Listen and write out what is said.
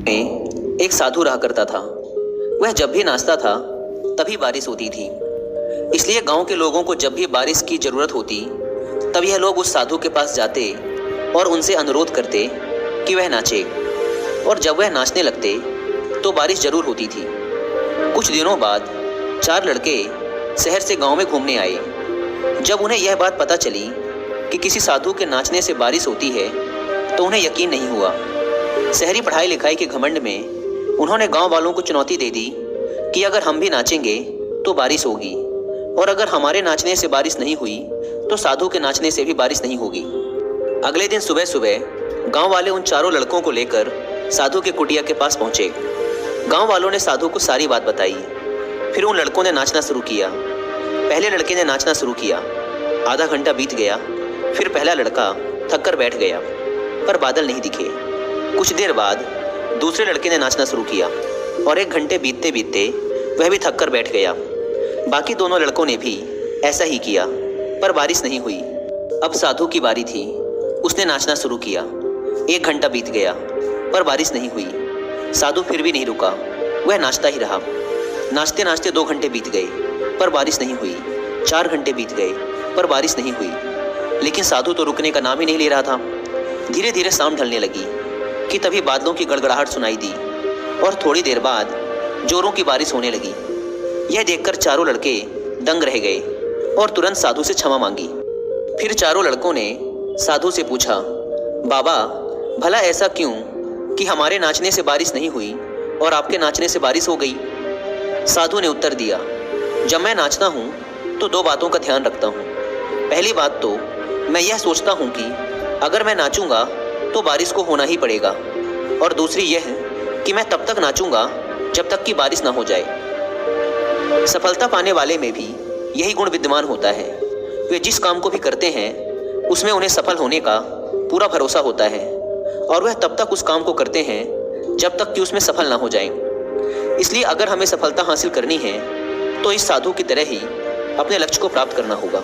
में एक साधु रहा करता था। वह जब भी नाचता था तभी बारिश होती थी। इसलिए गांव के लोगों को जब भी बारिश की जरूरत होती तब यह लोग उस साधु के पास जाते और उनसे अनुरोध करते कि वह नाचे, और जब वह नाचने लगते तो बारिश जरूर होती थी। कुछ दिनों बाद 4 लड़के शहर से गांव में घूमने आए। जब उन्हें यह बात पता चली कि किसी साधु के नाचने से बारिश होती है तो उन्हें यकीन नहीं हुआ। शहरी पढ़ाई लिखाई के घमंड में उन्होंने गांव वालों को चुनौती दे दी कि अगर हम भी नाचेंगे तो बारिश होगी, और अगर हमारे नाचने से बारिश नहीं हुई तो साधु के नाचने से भी बारिश नहीं होगी। अगले दिन सुबह सुबह गांव वाले उन चारों लड़कों को लेकर साधु के कुटिया के पास पहुंचे। गांव वालों ने साधु को सारी बात बताई। फिर उन लड़कों ने नाचना शुरू किया। पहले लड़के ने नाचना शुरू किया। आधा घंटा बीत गया। फिर पहला लड़का थक कर बैठ गया, पर बादल नहीं दिखे। कुछ देर बाद दूसरे लड़के ने नाचना शुरू किया और 1 घंटे बीतते बीतते वह भी थक कर बैठ गया। बाकी दोनों लड़कों ने भी ऐसा ही किया, पर बारिश नहीं हुई। अब साधु की बारी थी। उसने नाचना शुरू किया। 1 घंटा बीत गया, पर बारिश नहीं हुई। साधु फिर भी नहीं रुका, वह नाचता ही रहा। नाचते नाचते 2 घंटे बीत गए, पर बारिश नहीं हुई। 4 घंटे बीत गए, पर बारिश नहीं हुई। लेकिन साधु तो रुकने का नाम ही नहीं ले रहा था। धीरे धीरे शाम ढलने लगी कि तभी बादलों की गड़गड़ाहट सुनाई दी और थोड़ी देर बाद जोरों की बारिश होने लगी। यह देखकर चारों लड़के दंग रह गए और तुरंत साधु से क्षमा मांगी। फिर चारों लड़कों ने साधु से पूछा, बाबा भला ऐसा क्यों कि हमारे नाचने से बारिश नहीं हुई और आपके नाचने से बारिश हो गई? साधु ने उत्तर दिया, जब मैं नाचता हूँ तो 2 बातों का ध्यान रखता हूँ। पहली बात तो मैं यह सोचता हूँ कि अगर मैं नाचूंगा तो बारिश को होना ही पड़ेगा, और दूसरी यह कि मैं तब तक नाचूंगा जब तक कि बारिश ना हो जाए। सफलता पाने वाले में भी यही गुण विद्यमान होता है। वे जिस काम को भी करते हैं उसमें उन्हें सफल होने का पूरा भरोसा होता है, और वह तब तक उस काम को करते हैं जब तक कि उसमें सफल ना हो जाएं। इसलिए अगर हमें सफलता हासिल करनी है तो इस साधु की तरह ही अपने लक्ष्य को प्राप्त करना होगा।